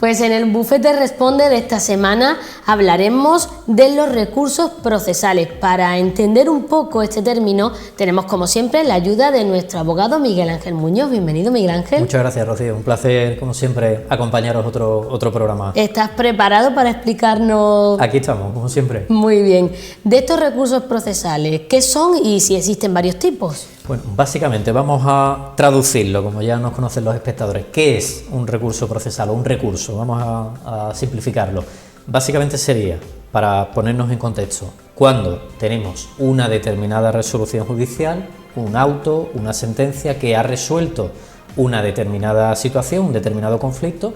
Pues en el Bufete Responde de esta semana hablaremos de los recursos procesales. Para entender un poco este término tenemos como siempre la ayuda de nuestro abogado Miguel Ángel Muñoz. Bienvenido, Miguel Ángel. Muchas gracias, Rocío. Un placer, como siempre, acompañaros otro programa. ¿Estás preparado para explicarnos? Aquí estamos, como siempre. Muy bien. De estos recursos procesales, ¿qué son y si existen varios tipos? Bueno, básicamente vamos a traducirlo, como ya nos conocen los espectadores. ¿Qué es un recurso procesal o un recurso? Vamos a simplificarlo. Básicamente sería, para ponernos en contexto, cuando tenemos una determinada resolución judicial, un auto, una sentencia que ha resuelto una determinada situación, un determinado conflicto,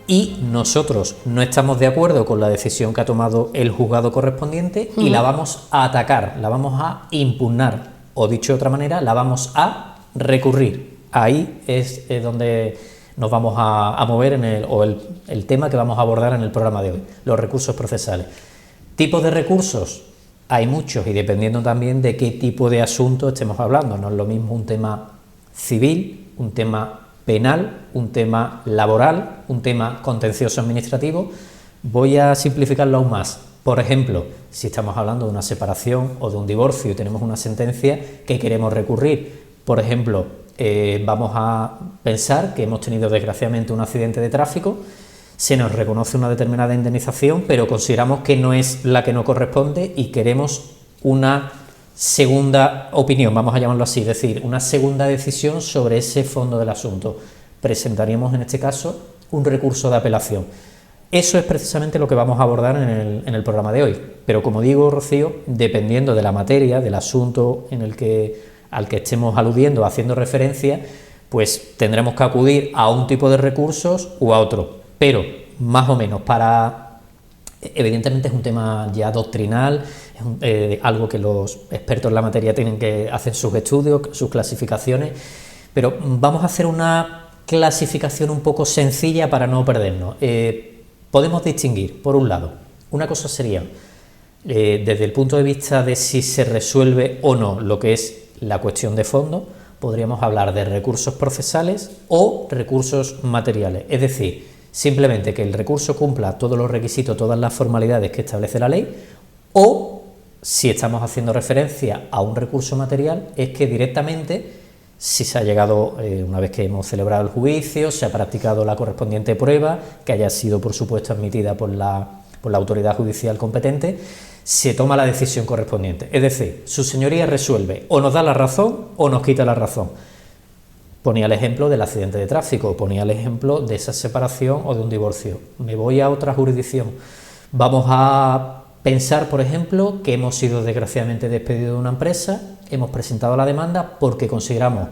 y nosotros no estamos de acuerdo con la decisión que ha tomado el juzgado correspondiente y la vamos a atacar, la vamos a impugnar, o dicho de otra manera, la vamos a recurrir. Ahí es donde nos vamos a mover el tema que vamos a abordar en el programa de hoy, los recursos procesales. ¿Tipos de recursos? Hay muchos y dependiendo también de qué tipo de asunto estemos hablando. No es lo mismo un tema civil, un tema penal, un tema laboral, un tema contencioso administrativo. Voy a simplificarlo aún más. Por ejemplo, si estamos hablando de una separación o de un divorcio y tenemos una sentencia que queremos recurrir, por ejemplo, vamos a pensar que hemos tenido desgraciadamente un accidente de tráfico, se nos reconoce una determinada indemnización, pero consideramos que no es la que nos corresponde y queremos una segunda opinión, vamos a llamarlo así, es decir, una segunda decisión sobre ese fondo del asunto. Presentaríamos en este caso un recurso de apelación. Eso es precisamente lo que vamos a abordar en el programa de hoy, pero como digo, Rocío, dependiendo de la materia, del asunto al que estemos aludiendo, haciendo referencia, pues tendremos que acudir a un tipo de recursos u a otro, pero más o menos evidentemente es un tema ya doctrinal, es algo que los expertos en la materia tienen que hacer sus estudios, sus clasificaciones, pero vamos a hacer una clasificación un poco sencilla para no perdernos. Podemos distinguir, por un lado, una cosa sería, desde el punto de vista de si se resuelve o no lo que es la cuestión de fondo, podríamos hablar de recursos procesales o recursos materiales, es decir, simplemente que el recurso cumpla todos los requisitos, todas las formalidades que establece la ley, o si estamos haciendo referencia a un recurso material, es que directamente, si se ha llegado, una vez que hemos celebrado el juicio, se ha practicado la correspondiente prueba, que haya sido por supuesto admitida por la autoridad judicial competente, se toma la decisión correspondiente. Es decir, su señoría resuelve, o nos da la razón o nos quita la razón. Ponía el ejemplo del accidente de tráfico, ponía el ejemplo de esa separación o de un divorcio. Me voy a otra jurisdicción. Vamos a pensar, por ejemplo, que hemos sido desgraciadamente despedidos de una empresa, hemos presentado la demanda porque consideramos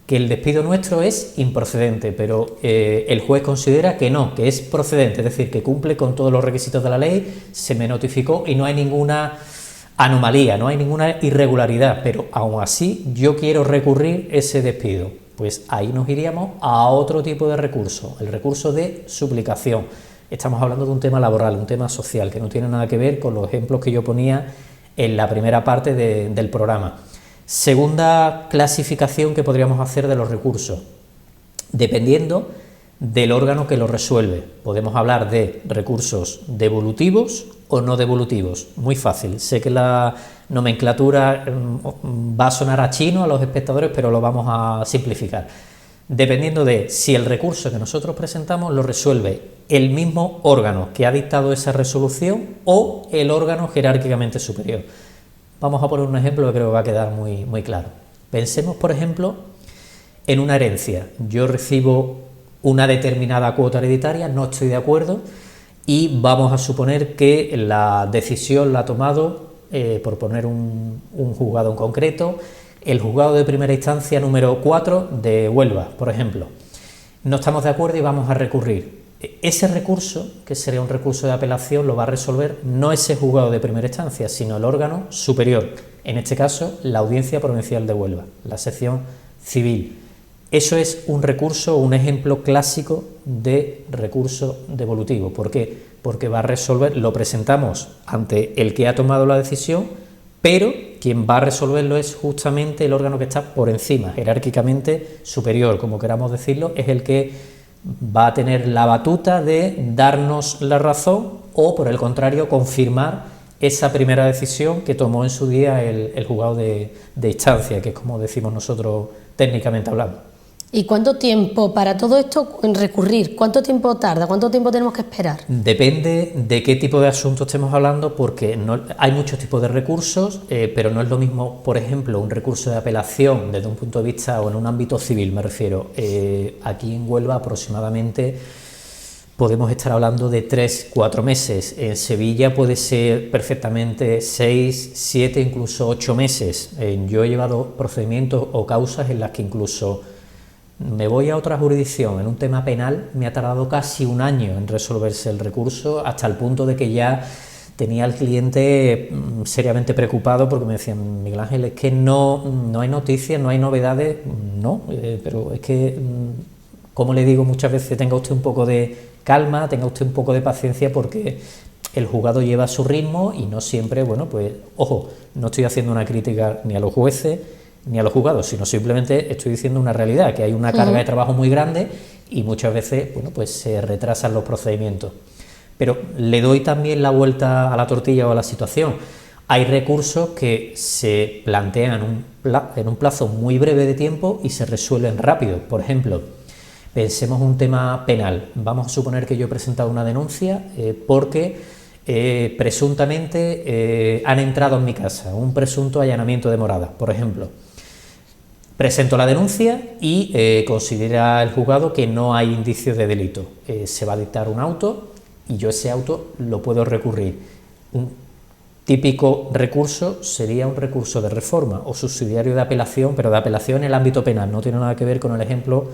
que el despido nuestro es improcedente, pero el juez considera que no, que es procedente, es decir, que cumple con todos los requisitos de la ley, se me notificó y no hay ninguna anomalía, no hay ninguna irregularidad, pero aún así yo quiero recurrir ese despido. Pues ahí nos iríamos a otro tipo de recurso, el recurso de suplicación. Estamos hablando de un tema laboral, un tema social, que no tiene nada que ver con los ejemplos que yo ponía en la primera parte del programa. Segunda clasificación que podríamos hacer de los recursos, dependiendo del órgano que lo resuelve. Podemos hablar de recursos devolutivos o no devolutivos. Muy fácil, sé que la nomenclatura va a sonar a chino a los espectadores, pero lo vamos a simplificar. Dependiendo de si el recurso que nosotros presentamos lo resuelve el mismo órgano que ha dictado esa resolución o el órgano jerárquicamente superior. Vamos a poner un ejemplo que creo que va a quedar muy claro. Pensemos, por ejemplo, en una herencia. Yo recibo una determinada cuota hereditaria, no estoy de acuerdo y vamos a suponer que la decisión la ha tomado, por poner un juzgado en concreto, el juzgado de primera instancia número 4 de Huelva, por ejemplo. No estamos de acuerdo y vamos a recurrir. Ese recurso, que sería un recurso de apelación, lo va a resolver no ese juzgado de primera instancia, sino el órgano superior, en este caso la Audiencia Provincial de Huelva, la sección civil. Eso es un recurso, un ejemplo clásico de recurso devolutivo. ¿Por qué? Porque va a resolver, lo presentamos ante el que ha tomado la decisión, pero quien va a resolverlo es justamente el órgano que está por encima, jerárquicamente superior, como queramos decirlo, es el que va a tener la batuta de darnos la razón o, por el contrario, confirmar esa primera decisión que tomó en su día el juzgado de instancia, que es como decimos nosotros técnicamente hablando. ¿Y cuánto tiempo para todo esto en recurrir? ¿Cuánto tiempo tarda? ¿Cuánto tiempo tenemos que esperar? Depende de qué tipo de asunto estemos hablando, porque hay muchos tipos de recursos, pero no es lo mismo, por ejemplo, un recurso de apelación desde un punto de vista o en un ámbito civil, me refiero. Aquí en Huelva aproximadamente podemos estar hablando de 3-4 meses. En Sevilla puede ser perfectamente 6, 7, incluso 8 meses. Yo he llevado procedimientos o causas en las que incluso me voy a otra jurisdicción en un tema penal, me ha tardado casi un año en resolverse el recurso, hasta el punto de que ya tenía al cliente seriamente preocupado porque me decían: Miguel Ángel, es que no hay noticias, no hay novedades. No, pero es que, como le digo muchas veces, tenga usted un poco de calma, tenga usted un poco de paciencia, porque el juzgado lleva su ritmo y no siempre, bueno, pues, ojo, no estoy haciendo una crítica ni a los jueces ni a los juzgados, sino simplemente estoy diciendo una realidad, que hay una carga de trabajo muy grande y muchas veces, bueno, pues se retrasan los procedimientos. Pero le doy también la vuelta a la tortilla o a la situación. Hay recursos que se plantean en un plazo muy breve de tiempo y se resuelven rápido. Por ejemplo, pensemos un tema penal. Vamos a suponer que yo he presentado una denuncia porque presuntamente han entrado en mi casa, un presunto allanamiento de morada, por ejemplo. Presento la denuncia y considera el juzgado que no hay indicios de delito. Se va a dictar un auto y yo ese auto lo puedo recurrir. Un típico recurso sería un recurso de reforma o subsidiario de apelación, pero de apelación en el ámbito penal, no tiene nada que ver con el ejemplo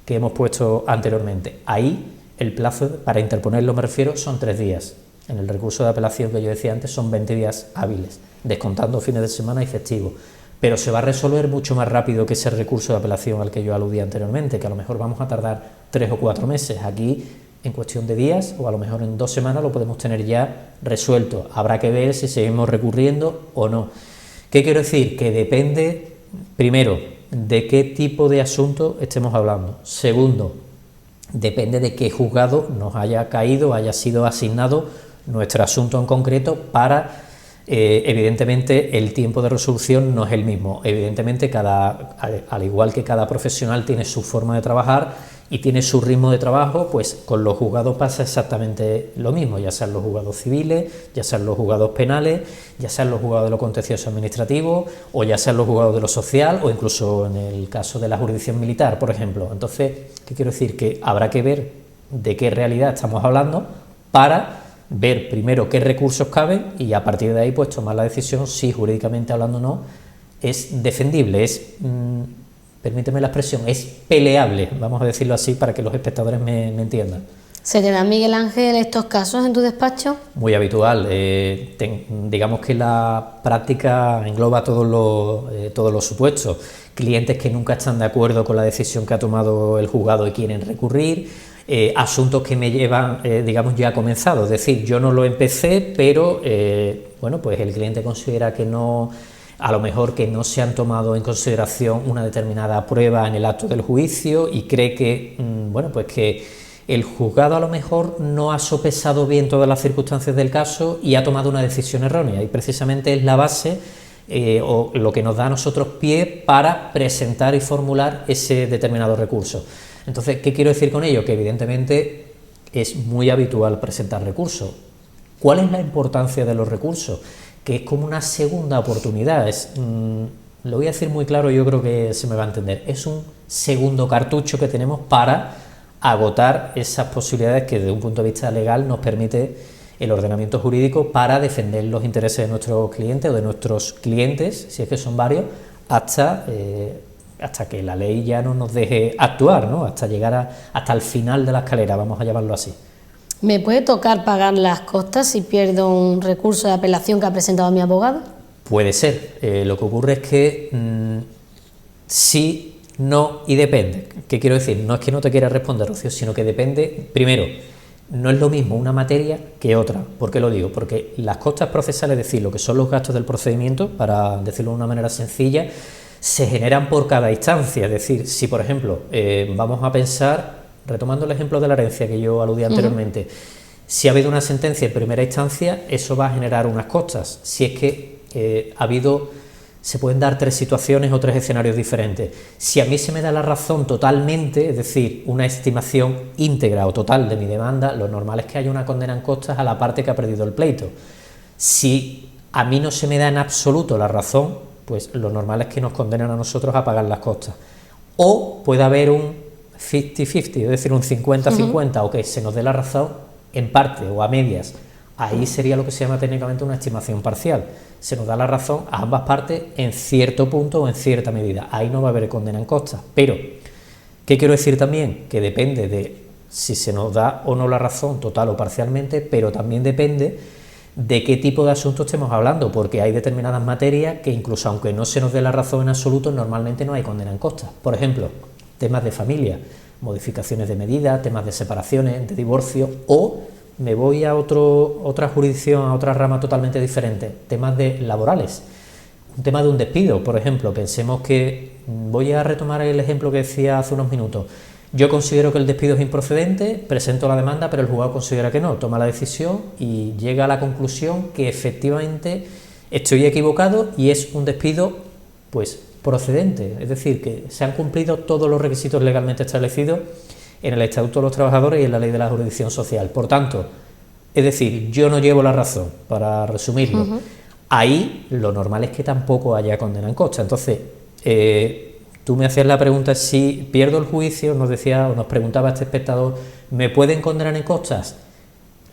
que hemos puesto anteriormente. Ahí el plazo para interponerlo, me refiero, son 3 días. En el recurso de apelación que yo decía antes son 20 días hábiles, descontando fines de semana y festivos. Pero se va a resolver mucho más rápido que ese recurso de apelación al que yo aludía anteriormente, que a lo mejor vamos a tardar 3 o 4 meses. Aquí, en cuestión de días, o a lo mejor en 2 semanas, lo podemos tener ya resuelto. Habrá que ver si seguimos recurriendo o no. ¿Qué quiero decir? Que depende, primero, de qué tipo de asunto estemos hablando. Segundo, depende de qué juzgado nos haya caído, haya sido asignado nuestro asunto en concreto para... evidentemente el tiempo de resolución no es el mismo, evidentemente al igual que cada profesional tiene su forma de trabajar y tiene su ritmo de trabajo, pues con los juzgados pasa exactamente lo mismo, ya sean los juzgados civiles, ya sean los juzgados penales, ya sean los juzgados de lo contencioso administrativo, o ya sean los juzgados de lo social, o incluso en el caso de la jurisdicción militar, por ejemplo. Entonces, ¿qué quiero decir? Que habrá que ver de qué realidad estamos hablando para ver primero qué recursos caben y a partir de ahí pues tomar la decisión si jurídicamente hablando o no es defendible, permíteme la expresión, es peleable, vamos a decirlo así para que los espectadores me entiendan. ¿Se te dan, Miguel Ángel, estos casos en tu despacho? Muy habitual, digamos que la práctica engloba todos los supuestos, clientes que nunca están de acuerdo con la decisión que ha tomado el juzgado y quieren recurrir, asuntos que me llevan, digamos, ya comenzados, es decir, yo no lo empecé, pero bueno, pues el cliente considera que no, a lo mejor que no se han tomado en consideración una determinada prueba en el acto del juicio y cree que, bueno, pues que el juzgado a lo mejor no ha sopesado bien todas las circunstancias del caso y ha tomado una decisión errónea, y precisamente es la base o lo que nos da a nosotros pie para presentar y formular ese determinado recurso. Entonces, ¿qué quiero decir con ello? Que evidentemente es muy habitual presentar recursos. ¿Cuál es la importancia de los recursos? Que es como una segunda oportunidad, lo voy a decir muy claro, yo creo que se me va a entender, es un segundo cartucho que tenemos para agotar esas posibilidades que desde un punto de vista legal nos permite el ordenamiento jurídico para defender los intereses de nuestros clientes o de nuestros clientes, si es que son varios, hasta que la ley ya no nos deje actuar, ¿no? Hasta llegar hasta el final de la escalera, vamos a llamarlo así. ¿Me puede tocar pagar las costas si pierdo un recurso de apelación que ha presentado mi abogado? Puede ser. Lo que ocurre es que sí, no y depende. ¿Qué quiero decir? No es que no te quiera responder, Rocío, sino que depende. Primero, no es lo mismo una materia que otra. ¿Por qué lo digo? Porque las costas procesales, es decir, lo que son los gastos del procedimiento, para decirlo de una manera sencilla, se generan por cada instancia. Es decir, si por ejemplo vamos a pensar retomando el ejemplo de la herencia que yo aludí anteriormente, si ha habido una sentencia en primera instancia, eso va a generar unas costas. Si es que se pueden dar 3 situaciones o 3 escenarios diferentes. Si a mí se me da la razón totalmente, es decir, una estimación íntegra o total de mi demanda, lo normal es que haya una condena en costas a la parte que ha perdido el pleito. Si a mí no se me da en absoluto la razón, pues lo normal es que nos condenen a nosotros a pagar las costas. O puede haber un 50-50, es decir, un 50-50, o que se nos dé la razón en parte o a medias. Ahí sería lo que se llama técnicamente una estimación parcial. Se nos da la razón a ambas partes en cierto punto o en cierta medida. Ahí no va a haber condena en costas. Pero, ¿qué quiero decir también? Que depende de si se nos da o no la razón total o parcialmente, pero también depende de qué tipo de asunto estemos hablando, porque hay determinadas materias que incluso aunque no se nos dé la razón en absoluto, normalmente no hay condena en costas. Por ejemplo, temas de familia, modificaciones de medida, temas de separaciones, de divorcio, o me voy a otra jurisdicción, a otra rama totalmente diferente, temas laborales, un tema de un despido, por ejemplo. Pensemos que, voy a retomar el ejemplo que decía hace unos minutos, yo considero que el despido es improcedente, presento la demanda, pero el juzgado considera que no, toma la decisión y llega a la conclusión que efectivamente estoy equivocado y es un despido pues procedente, es decir, que se han cumplido todos los requisitos legalmente establecidos en el Estatuto de los Trabajadores y en la Ley de la Jurisdicción Social. Por tanto, es decir, yo no llevo la razón, para resumirlo. Ahí lo normal es que tampoco haya condena en costas. Entonces, tú me hacías la pregunta, si pierdo el juicio, nos preguntaba este espectador, ¿me pueden condenar en costas?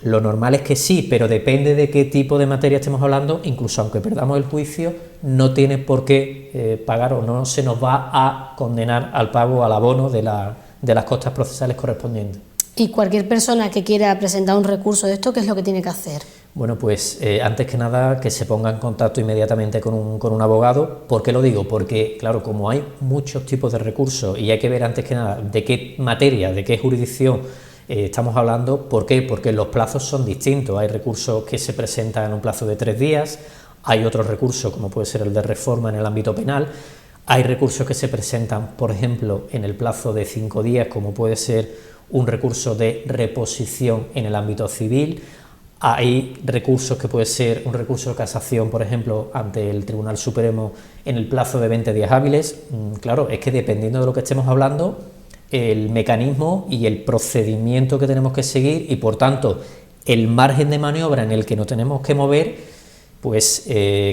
Lo normal es que sí, pero depende de qué tipo de materia estemos hablando. Incluso aunque perdamos el juicio, no tiene por qué pagar o no se nos va a condenar al pago, al abono de las costas procesales correspondientes. ¿Y cualquier persona que quiera presentar un recurso de esto, qué es lo que tiene que hacer? Bueno, pues antes que nada que se ponga en contacto inmediatamente con un abogado. ¿Por qué lo digo? Porque, claro, como hay muchos tipos de recursos y hay que ver antes que nada de qué materia, de qué jurisdicción estamos hablando. ¿Por qué? Porque los plazos son distintos. Hay recursos que se presentan en un plazo de 3 días, hay otros recursos como puede ser el de reforma en el ámbito penal. Hay recursos que se presentan, por ejemplo, en el plazo de 5 días, como puede ser un recurso de reposición en el ámbito civil. Hay recursos que puede ser un recurso de casación, por ejemplo, ante el Tribunal Supremo en el plazo de 20 días hábiles. Claro, es que dependiendo de lo que estemos hablando, el mecanismo y el procedimiento que tenemos que seguir y, por tanto, el margen de maniobra en el que nos tenemos que mover, pues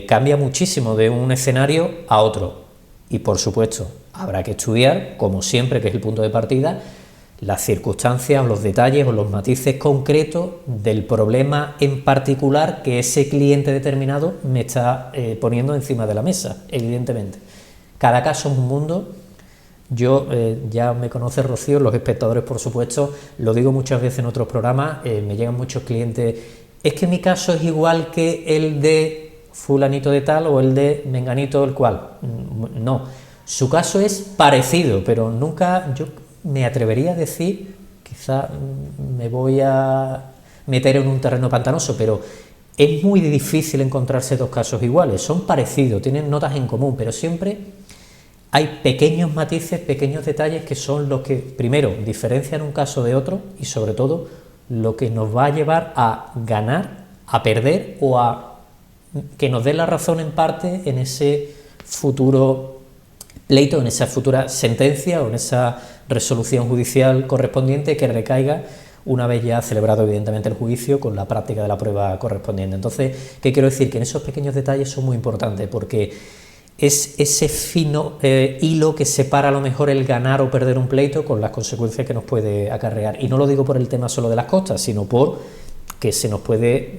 cambia muchísimo de un escenario a otro. Y, por supuesto, habrá que estudiar, como siempre, que es el punto de partida, las circunstancias o los detalles o los matices concretos del problema en particular que ese cliente determinado me está poniendo encima de la mesa, evidentemente. Cada caso es un mundo. Yo, ya me conoce Rocío, los espectadores por supuesto, lo digo muchas veces en otros programas, me llegan muchos clientes, es que mi caso es igual que el de fulanito de tal o el de menganito del cual. No, su caso es parecido, pero nunca yo me atrevería a decir, quizá me voy a meter en un terreno pantanoso, pero es muy difícil encontrarse 2 casos iguales, son parecidos, tienen notas en común, pero siempre hay pequeños matices, pequeños detalles que son los que, primero, diferencian un caso de otro y, sobre todo, lo que nos va a llevar a ganar, a perder o a que nos dé la razón en parte en ese futuro pleito, en esa futura sentencia o en esa resolución judicial correspondiente que recaiga una vez ya celebrado evidentemente el juicio con la práctica de la prueba correspondiente. Entonces, ¿qué quiero decir? Que en esos pequeños detalles son muy importantes porque es ese fino hilo que separa a lo mejor el ganar o perder un pleito con las consecuencias que nos puede acarrear. Y no lo digo por el tema solo de las costas, sino por que se nos puede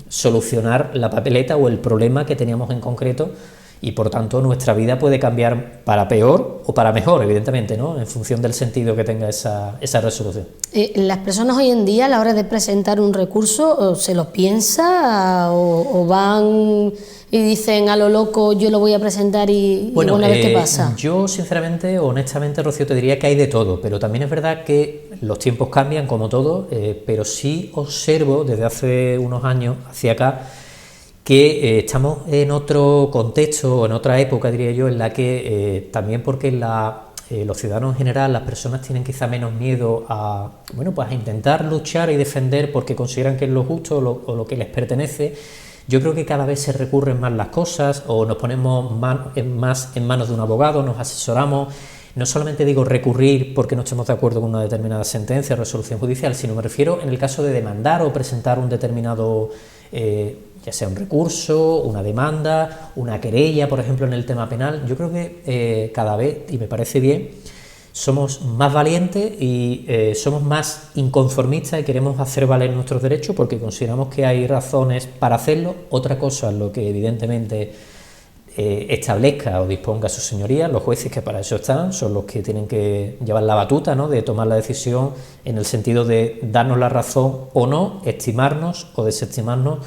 solucionar la papeleta o el problema que teníamos en concreto y, por tanto, nuestra vida puede cambiar para peor o para mejor, evidentemente, ¿no?, en función del sentido que tenga esa resolución. ¿Las personas hoy en día, a la hora de presentar un recurso, se lo piensa o van y dicen a lo loco, yo lo voy a presentar y bueno, a ver qué pasa? Yo, sinceramente, honestamente, Rocío, te diría que hay de todo, pero también es verdad que los tiempos cambian, como todo, pero sí observo desde hace unos años hacia acá que estamos en otro contexto o en otra época, diría yo, en la que también porque la los ciudadanos en general, las personas tienen quizá menos miedo a, bueno, pues a intentar luchar y defender porque consideran que es lo justo o lo que les pertenece. Yo creo que cada vez se recurren más las cosas o nos ponemos más en manos de un abogado, nos asesoramos. No solamente digo recurrir porque no estemos de acuerdo con una determinada sentencia o resolución judicial, sino me refiero en el caso de demandar o presentar un determinado, ya sea un recurso, una demanda, una querella, por ejemplo, en el tema penal. Yo creo que cada vez, y me parece bien, somos más valientes y somos más inconformistas y queremos hacer valer nuestros derechos porque consideramos que hay razones para hacerlo. Otra cosa es lo que evidentemente establezca o disponga su señoría. Los jueces, que para eso están, son los que tienen que llevar la batuta, ¿no?, de tomar la decisión en el sentido de darnos la razón o no, estimarnos o desestimarnos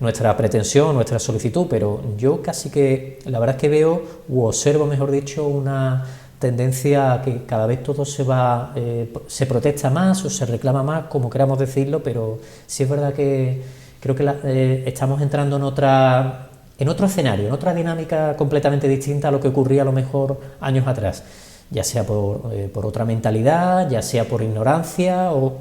nuestra pretensión, nuestra solicitud. Pero yo casi que, la verdad es que veo, u observo, mejor dicho, una tendencia a que cada vez todo se protesta más o se reclama más, como queramos decirlo, pero sí es verdad que creo que estamos entrando en otro escenario, en otra dinámica completamente distinta a lo que ocurría a lo mejor años atrás, ya sea por otra mentalidad, ya sea por ignorancia o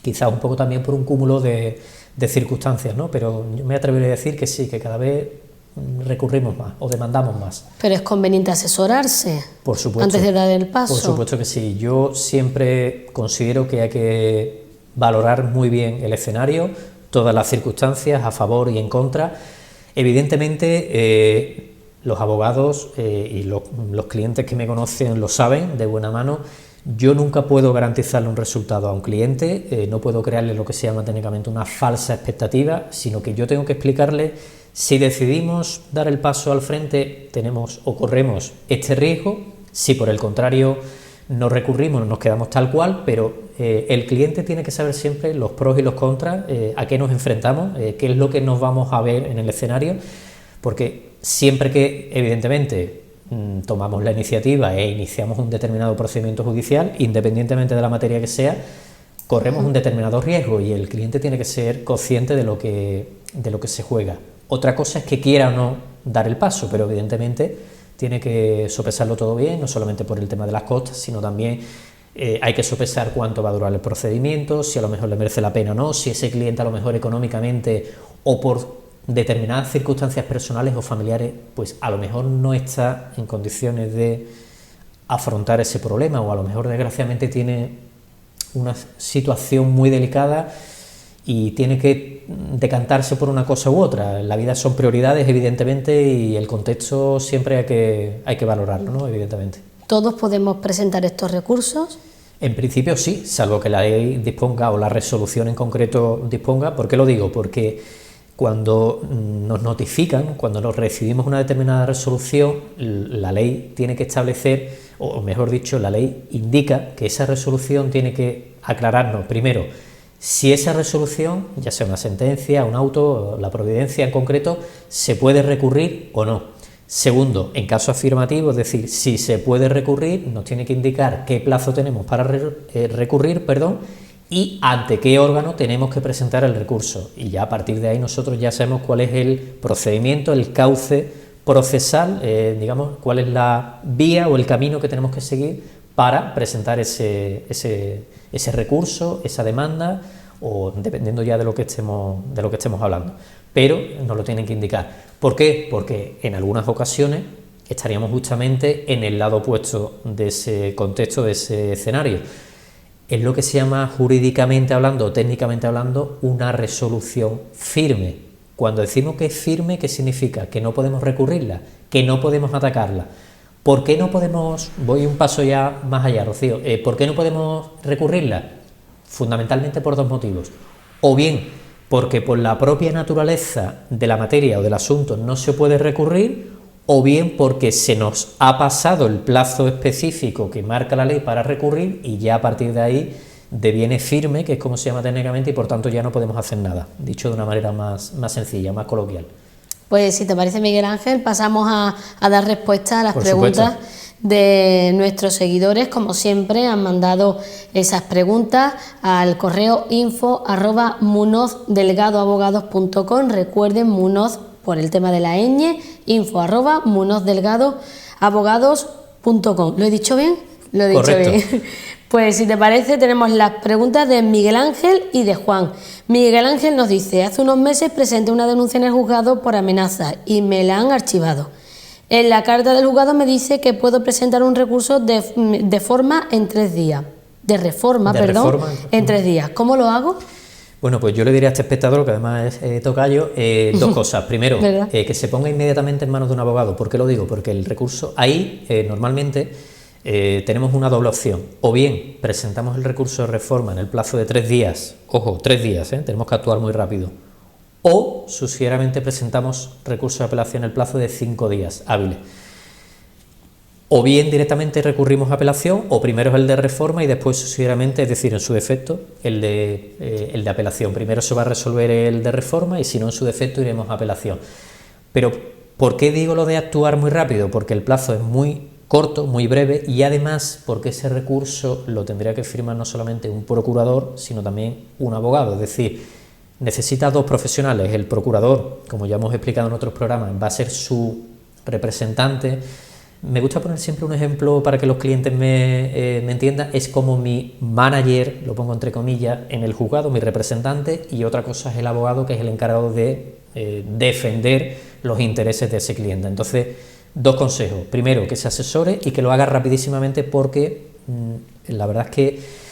quizás un poco también por un cúmulo de circunstancias, ¿no? Pero yo me atrevería a decir que sí, que cada vez recurrimos más o demandamos más. Pero es conveniente asesorarse, por supuesto, antes de dar el paso. Por supuesto que sí. Yo siempre considero que hay que valorar muy bien el escenario, todas las circunstancias a favor y en contra. Evidentemente, los abogados y los clientes que me conocen lo saben de buena mano. Yo nunca puedo garantizarle un resultado a un cliente, no puedo crearle lo que se llama técnicamente una falsa expectativa, sino que yo tengo que explicarle si decidimos dar el paso al frente, tenemos o corremos este riesgo, si por el contrario no recurrimos, nos quedamos tal cual, pero el cliente tiene que saber siempre los pros y los contras, a qué nos enfrentamos, qué es lo que nos vamos a ver en el escenario, porque siempre que, evidentemente, tomamos la iniciativa e iniciamos un determinado procedimiento judicial, independientemente de la materia que sea, corremos un determinado riesgo y el cliente tiene que ser consciente de lo que se juega. Otra cosa es que quiera o no dar el paso, pero evidentemente tiene que sopesarlo todo bien, no solamente por el tema de las costas, sino también hay que sopesar cuánto va a durar el procedimiento, si a lo mejor le merece la pena o no, si ese cliente a lo mejor económicamente o por determinadas circunstancias personales o familiares, pues a lo mejor no está en condiciones de afrontar ese problema o a lo mejor desgraciadamente tiene una situación muy delicada y tiene que decantarse por una cosa u otra. En la vida son prioridades, evidentemente, y el contexto siempre hay que valorarlo, ¿no?, evidentemente. ¿Todos podemos presentar estos recursos? En principio sí, salvo que la ley disponga o la resolución en concreto disponga. ¿Por qué lo digo? Porque cuando nos notifican, cuando nos recibimos una determinada resolución, la ley tiene que establecer, o mejor dicho, la ley indica que esa resolución tiene que aclararnos, primero, si esa resolución, ya sea una sentencia, un auto, la providencia en concreto, se puede recurrir o no. Segundo, en caso afirmativo, es decir, si se puede recurrir, nos tiene que indicar qué plazo tenemos para recurrir, y ante qué órgano tenemos que presentar el recurso. Y ya a partir de ahí nosotros ya sabemos cuál es el procedimiento, el cauce procesal, digamos, cuál es la vía o el camino que tenemos que seguir para presentar ese recurso, esa demanda, o dependiendo ya de lo que estemos hablando. Pero nos lo tienen que indicar. ¿Por qué? Porque en algunas ocasiones estaríamos justamente en el lado opuesto de ese contexto, de ese escenario. Es lo que se llama jurídicamente hablando, técnicamente hablando, una resolución firme. Cuando decimos que es firme, ¿qué significa? Que no podemos recurrirla, que no podemos atacarla. ¿Por qué no podemos, voy un paso ya más allá, Rocío, ¿por qué no podemos recurrirla? Fundamentalmente por dos motivos. O bien porque por la propia naturaleza de la materia o del asunto no se puede recurrir, o bien porque se nos ha pasado el plazo específico que marca la ley para recurrir y ya a partir de ahí deviene firme, que es como se llama técnicamente, y por tanto ya no podemos hacer nada, dicho de una manera más sencilla, más coloquial. Pues si te parece, Miguel Ángel, pasamos a dar respuesta a las preguntas de nuestros seguidores. Como siempre, han mandado esas preguntas al correo info@munozdelgadoabogados.com. Recuerden, Munoz por el tema de la ñ, info@munozdelgadoabogados.com. gmail.com. ¿Lo he dicho bien? Lo he dicho Correcto. bien. Pues si te parece, tenemos las preguntas de Miguel Ángel y de Juan. Miguel Ángel nos dice: hace unos meses presenté una denuncia en el juzgado por amenaza y me la han archivado. En la carta del juzgado me dice que puedo presentar un recurso de forma en 3 días. De reforma, en 3 días. ¿Cómo lo hago? Bueno, pues yo le diría a este espectador, que además es tocayo, dos cosas. Primero, que se ponga inmediatamente en manos de un abogado. ¿Por qué lo digo? Porque el recurso ahí, normalmente, tenemos una doble opción. O bien presentamos el recurso de reforma en el plazo de 3 días, ojo, 3 días, tenemos que actuar muy rápido, o subsidiariamente presentamos recurso de apelación en el plazo de 5 días hábiles. O bien directamente recurrimos a apelación, o primero es el de reforma y después subsidiariamente, es decir, en su defecto, el de apelación. Primero se va a resolver el de reforma y si no, en su defecto, iremos a apelación. Pero, ¿por qué digo lo de actuar muy rápido? Porque el plazo es muy corto, muy breve, y además porque ese recurso lo tendría que firmar no solamente un procurador, sino también un abogado. Es decir, necesita 2 profesionales. El procurador, como ya hemos explicado en otros programas, va a ser su representante. Me gusta poner siempre un ejemplo para que los clientes me entiendan. Es como mi manager, lo pongo entre comillas, en el juzgado, mi representante, y otra cosa es el abogado, que es el encargado de defender los intereses de ese cliente. Entonces, 2 consejos. Primero, que se asesore y que lo haga rapidísimamente, porque la verdad es que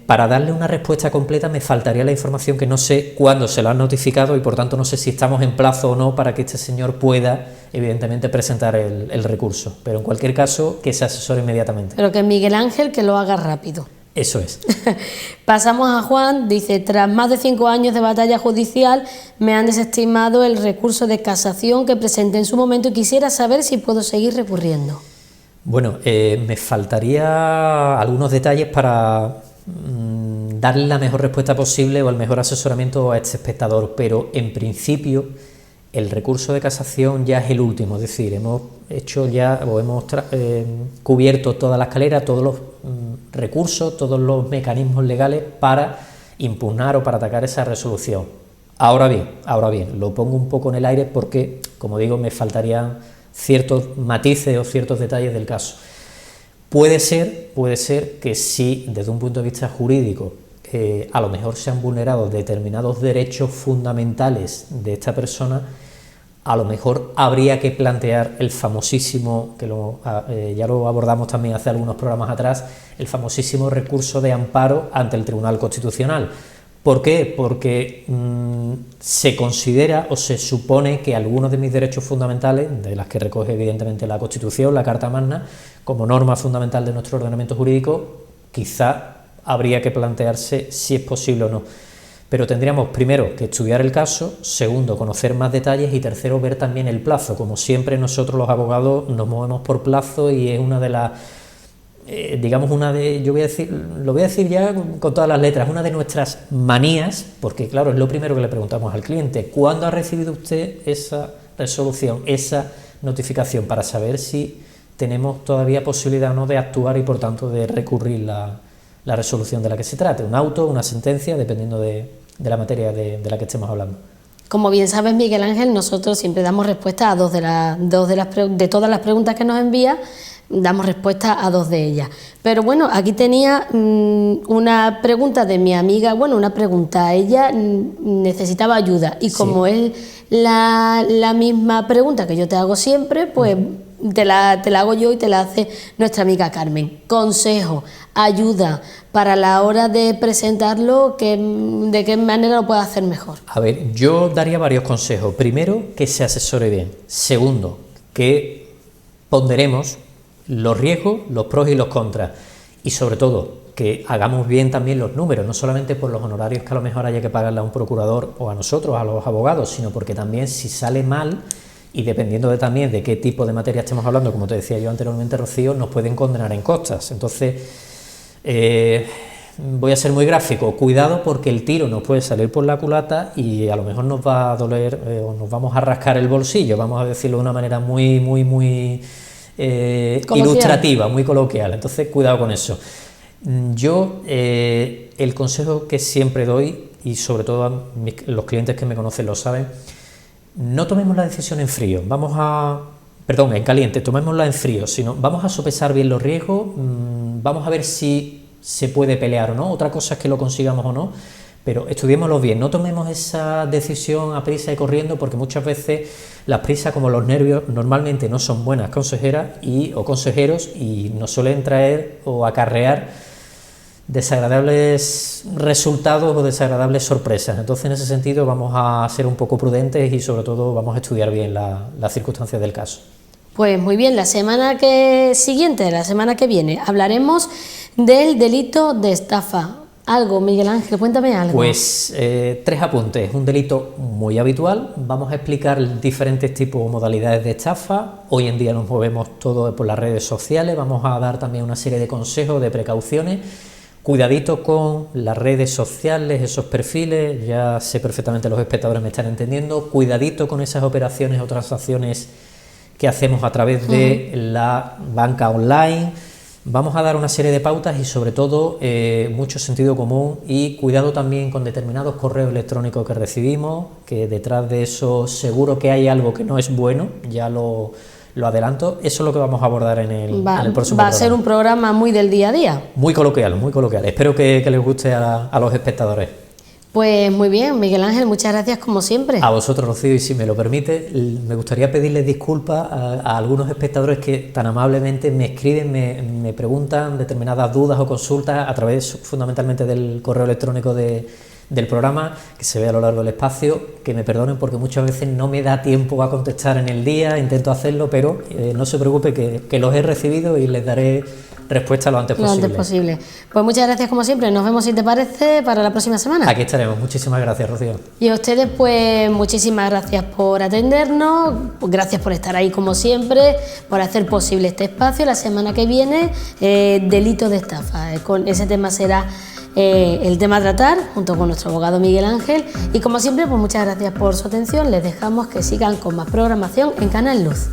para darle una respuesta completa me faltaría la información, que no sé cuándo se lo han notificado y por tanto no sé si estamos en plazo o no para que este señor pueda, evidentemente, presentar el recurso. Pero en cualquier caso, que se asesore inmediatamente. Pero que Miguel Ángel que lo haga rápido. Eso es. Pasamos a Juan. Dice: tras más de 5 años de batalla judicial me han desestimado el recurso de casación que presenté en su momento y quisiera saber si puedo seguir recurriendo. Bueno, me faltaría algunos detalles para darle la mejor respuesta posible o el mejor asesoramiento a este espectador, pero en principio el recurso de casación ya es el último. Es decir, hemos hecho ya o hemos cubierto toda la escalera, todos los recursos, todos los mecanismos legales para impugnar o para atacar esa resolución. Ahora bien, lo pongo un poco en el aire porque, como digo, me faltarían ciertos matices o ciertos detalles del caso. Puede ser que si desde un punto de vista jurídico a lo mejor se han vulnerado determinados derechos fundamentales de esta persona, a lo mejor habría que plantear el famosísimo, que ya lo abordamos también hace algunos programas atrás, el famosísimo recurso de amparo ante el Tribunal Constitucional. ¿Por qué? Porque se considera o se supone que algunos de mis derechos fundamentales, de las que recoge evidentemente la Constitución, la Carta Magna, como norma fundamental de nuestro ordenamiento jurídico, quizá habría que plantearse si es posible o no. Pero tendríamos primero que estudiar el caso, segundo conocer más detalles y tercero ver también el plazo. Como siempre, nosotros los abogados nos movemos por plazo y es una de las... yo lo voy a decir ya con todas las letras, una de nuestras manías, porque claro, es lo primero que le preguntamos al cliente: ¿cuándo ha recibido usted esa resolución, esa notificación? Para saber si tenemos todavía posibilidad o no de actuar y por tanto de recurrir la resolución de la que se trate, un auto, una sentencia, dependiendo de la materia de la que estemos hablando. Como bien sabes, Miguel Ángel, nosotros siempre damos respuesta a de todas las preguntas que nos envía, damos respuesta a 2 de ellas. Pero bueno, aquí tenía una pregunta de mi amiga, ella necesitaba ayuda y como es la misma pregunta que yo te hago siempre, pues te la hago yo y te la hace nuestra amiga Carmen. Consejo, ayuda para la hora de presentarlo, ¿de qué manera lo puede hacer mejor? A ver, yo daría varios consejos. Primero, que se asesore bien. Segundo, que ponderemos los riesgos, los pros y los contras. Y sobre todo, que hagamos bien también los números, no solamente por los honorarios que a lo mejor haya que pagarle a un procurador o a nosotros, a los abogados, sino porque también si sale mal, y dependiendo también de qué tipo de materia estemos hablando, como te decía yo anteriormente, Rocío, nos pueden condenar en costas. Entonces, voy a ser muy gráfico, cuidado porque el tiro nos puede salir por la culata y a lo mejor nos va a doler o nos vamos a rascar el bolsillo, vamos a decirlo de una manera muy ilustrativa, muy coloquial. Entonces, cuidado con eso. Yo, el consejo que siempre doy, y sobre todo los clientes que me conocen lo saben, no tomemos la decisión en frío. Vamos a Perdón, en caliente, tomémosla en frío, sino vamos a sopesar bien los riesgos, vamos a ver si se puede pelear o no, otra cosa es que lo consigamos o no, pero estudiémoslo bien, no tomemos esa decisión a prisa y corriendo, porque muchas veces las prisas, como los nervios, normalmente no son buenas consejeras o consejeros y nos suelen traer o acarrear desagradables resultados o desagradables sorpresas. Entonces, en ese sentido, vamos a ser un poco prudentes y sobre todo vamos a estudiar bien las circunstancias del caso. Pues muy bien, la semana que viene, hablaremos del delito de estafa. Algo, Miguel Ángel, cuéntame algo. Pues 3 apuntes. Un delito muy habitual. Vamos a explicar diferentes tipos o modalidades de estafa. Hoy en día nos movemos todo por las redes sociales. Vamos a dar también una serie de consejos, de precauciones. Cuidadito con las redes sociales, esos perfiles. Ya sé perfectamente, los espectadores me están entendiendo. Cuidadito con esas operaciones o transacciones que hacemos a través de la banca online. Vamos a dar una serie de pautas y sobre todo mucho sentido común y cuidado también con determinados correos electrónicos que recibimos, que detrás de eso seguro que hay algo que no es bueno, ya lo adelanto. Eso es lo que vamos a abordar en el próximo programa. Va a ser un programa muy del día a día. Muy coloquial, muy coloquial. Espero que les guste a los espectadores. Pues muy bien, Miguel Ángel, muchas gracias como siempre. A vosotros, Rocío, y si me lo permite, me gustaría pedirles disculpas a algunos espectadores que tan amablemente me escriben, me preguntan determinadas dudas o consultas a través fundamentalmente del correo electrónico del programa, que se ve a lo largo del espacio. Que me perdonen porque muchas veces no me da tiempo a contestar en el día, intento hacerlo, pero no se preocupe que los he recibido y les daré respuesta lo antes posible. Pues muchas gracias como siempre, nos vemos si te parece para la próxima semana. Aquí estaremos, muchísimas gracias, Rocío. Y a ustedes pues muchísimas gracias por atendernos, gracias por estar ahí como siempre, por hacer posible este espacio. La semana que viene, delito de estafa, con ese tema será el tema a tratar junto con nuestro abogado Miguel Ángel. Y como siempre pues muchas gracias por su atención, les dejamos que sigan con más programación en Canal Luz.